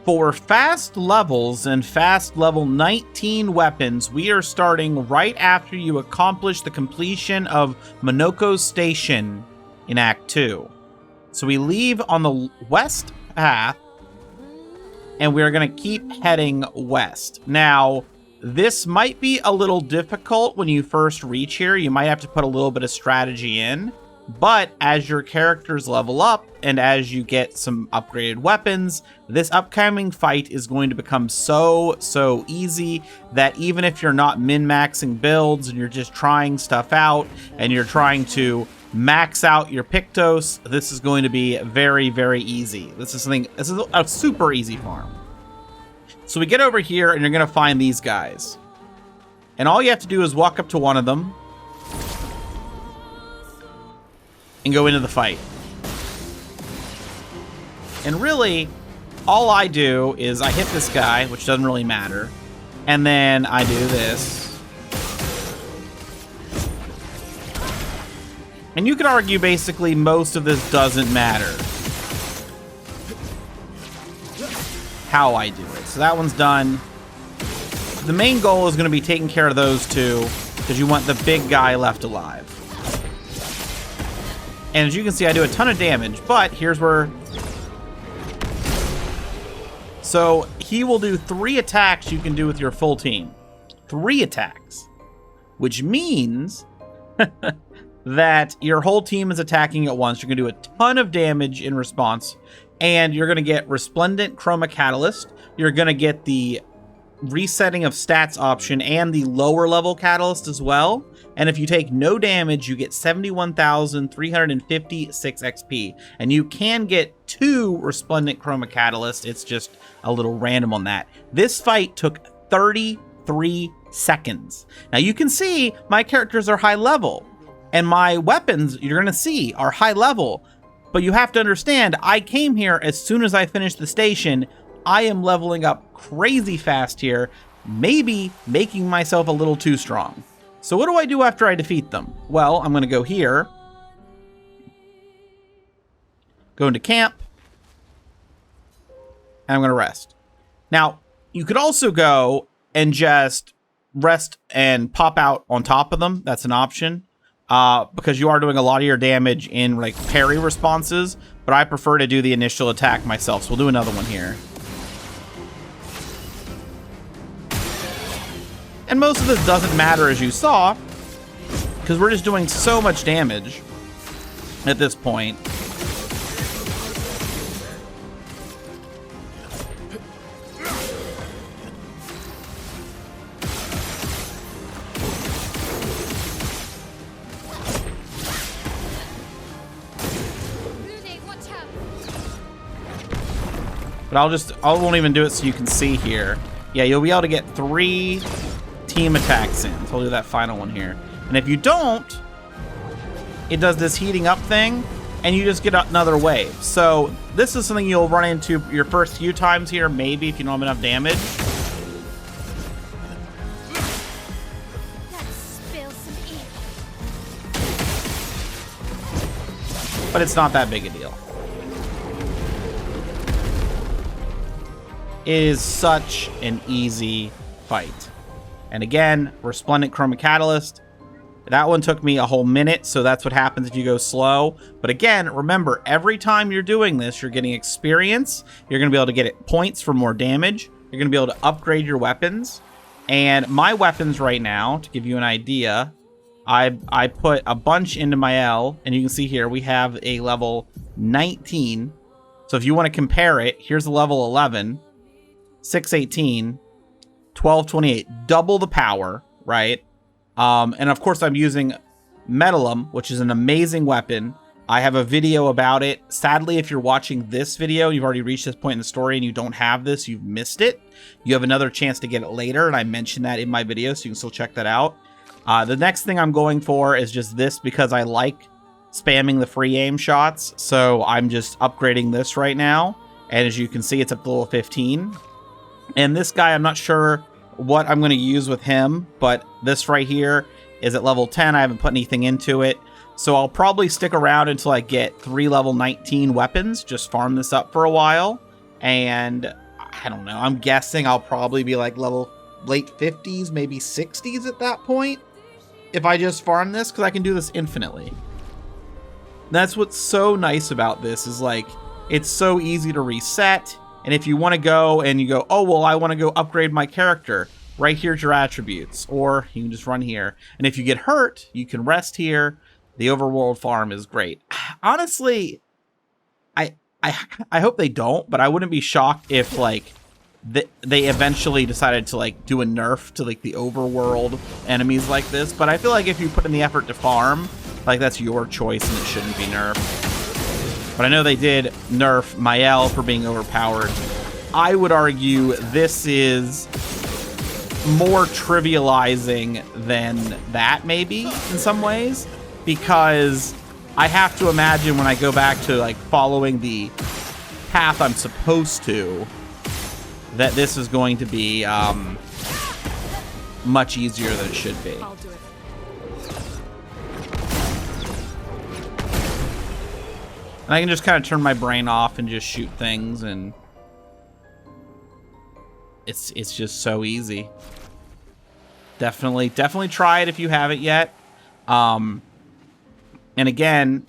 For fast levels and fast level 19 weapons, we are starting right after you accomplish the completion of Monoko's Station in Act 2. So we leave on the west path, and we're going to keep heading west. Now, this might be a little difficult when you first reach here. You might have to put a little bit of strategy in. But as your characters level up and as you get some upgraded weapons, this upcoming fight is going to become so easy that even if you're not min-maxing builds and you're just trying stuff out and you're trying to max out your Pictos, this is going to be very easy. This is a super easy farm. So we get over here and you're going to find these guys. And all you have to do is walk up to one of them and go into the fight. And really, all I do is I hit this guy, which doesn't really matter, and then I do this. And you could argue basically most of this doesn't matter how I do it. So that one's done. The main goal is going to be taking care of those two because you want the big guy left alive. And as you can see, I do a ton of damage, but here's where... So he will do 3 attacks you can do with your full team. 3 attacks. Which means that your whole team is attacking at once. You're going to do a ton of damage in response. And you're going to get Resplendent Chroma Catalyst. You're going to get the resetting of stats option and the lower level catalyst as well. And if you take no damage, you get 71,356 XP. And you can get 2 Resplendent Chroma Catalyst. It's just a little random on that. This fight took 33 seconds. Now you can see my characters are high level. And my weapons, you're going to see, are high level. But you have to understand, I came here as soon as I finished the station. I am leveling up crazy fast here, maybe making myself a little too strong. So what do I do after I defeat them? Well, I'm going to go here, go into camp, and I'm going to rest. Now, you could also go and just rest and pop out on top of them. That's an option, because you are doing a lot of your damage in like parry responses, but I prefer to do the initial attack myself. So we'll do another one here. And most of this doesn't matter, as you saw, because we're just doing so much damage at this point. But I won't even do it so you can see here. Yeah, you'll be able to get 3 team attacks in. So I'll do that final one here. And if you don't, it does this heating up thing, and you just get another wave. So this is something you'll run into your first few times here, maybe if you don't have enough damage. But it's not that big a deal. It is such an easy fight. And again, Resplendent Chroma Catalyst. That one took me a whole minute, so that's what happens if you go slow. But again, remember, every time you're doing this, you're getting experience. You're going to be able to get points for more damage. You're going to be able to upgrade your weapons. And my weapons right now, to give you an idea, I put a bunch into my L, and you can see here we have a level 19. So if you want to compare it, here's the level 11, 618, 1228, double the power, right? And of course I'm using Metalum, which is an amazing weapon. I have a video about it. Sadly, if you're watching this video, you've already reached this point in the story and you don't have this, you've missed it. You have another chance to get it later, and I mentioned that in my video, so you can still check that out. The next thing I'm going for is just this because I like spamming the free aim shots, so I'm just upgrading this right now. And as you can see, it's up to level 15. And this guy, I'm not sure what I'm going to use with him, but this right here is at level 10. I haven't put anything into it. So I'll probably stick around until I get 3 level 19 weapons, just farm this up for a while, and I don't know. I'm guessing I'll probably be like level late 50s, maybe 60s at that point. If I just farm this, because I can do this infinitely. That's what's so nice about this is like, it's so easy to reset. And if you want to go and you go, oh, well, I want to go upgrade my character. Right here's your attributes. Or you can just run here. And if you get hurt, you can rest here. The Overworld farm is great. Honestly, I hope they don't, but I wouldn't be shocked if like they eventually decided to like do a nerf to like the Overworld enemies like this. But I feel like if you put in the effort to farm, like that's your choice and it shouldn't be nerfed. But I know they did nerf Mael for being overpowered. I would argue this is more trivializing than that maybe in some ways, because I have to imagine when I go back to like following the path I'm supposed to, that this is going to be much easier than it should be. I'll do it. And I can just kind of turn my brain off and just shoot things, and it's just so easy. Definitely try it if you haven't yet. And again,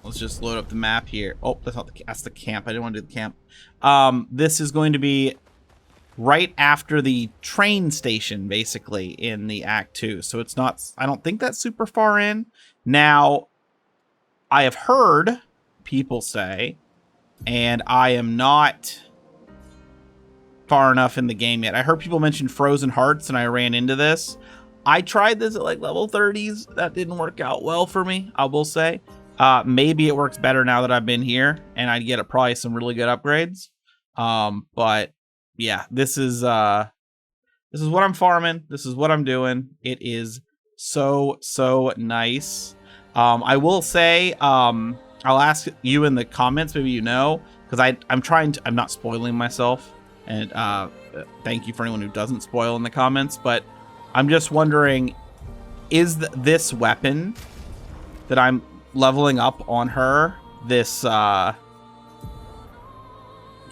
let's just load up the map here. Oh, that's the camp. I didn't want to do the camp. This is going to be right after the train station, basically, in the Act 2. So it's not, I don't think that's super far in. Now, I have heard people say, and I am not far enough in the game yet. I heard people mention Frozen Hearts, and I ran into this. I tried this at like level 30s. That didn't work out well for me, I will say. Maybe it works better now that I've been here, and I'd get probably some really good upgrades. But yeah, this is what I'm farming. This is what I'm doing. It is so nice. I will say, I'll ask you in the comments, maybe you know, because I'm not spoiling myself, and thank you for anyone who doesn't spoil in the comments, but I'm just wondering, is this weapon that I'm leveling up on her, this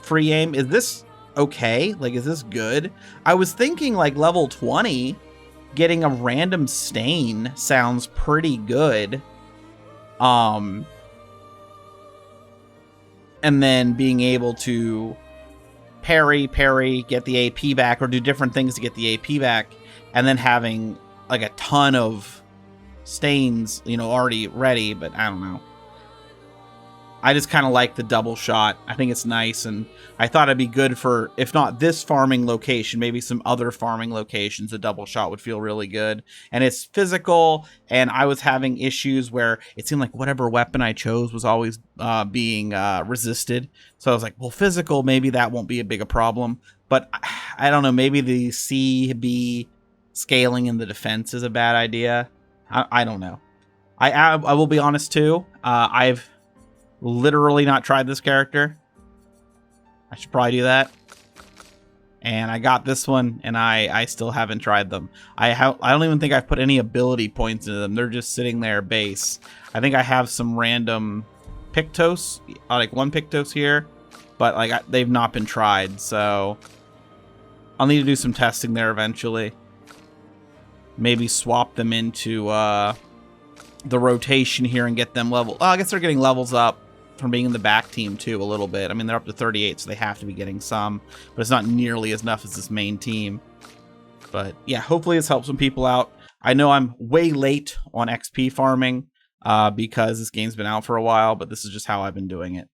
free aim, is this okay? Like, is this good? I was thinking like level 20, getting a random stain sounds pretty good. And then being able to parry, get the AP back, or do different things to get the AP back, and then having like a ton of stains, you know, already ready. But I don't know. I just kind of like the double shot. I think it's nice, and I thought it'd be good for, if not this farming location, maybe some other farming locations. A double shot would feel really good. And it's physical, and I was having issues where it seemed like whatever weapon I chose was always being resisted. So I was like, well, physical, maybe that won't be a big a problem. But I don't know, maybe the CB scaling in the defense is a bad idea. I don't know. I will be honest too. I've literally not tried this character. I should probably do that. And I got this one, and I still haven't tried them. I don't even think I've put any ability points into them. They're just sitting there base. I think I have some random Pictos, like one Pictos here, but like they've not been tried, so I'll need to do some testing there eventually. Maybe swap them into the rotation here and get them level. Oh, I guess they're getting levels up from being in the back team too a little bit. I mean, they're up to 38, so they have to be getting some, but it's not nearly as enough as this main team. But yeah, hopefully this helps some people out. I know I'm way late on XP farming because this game's been out for a while, but this is just how I've been doing it.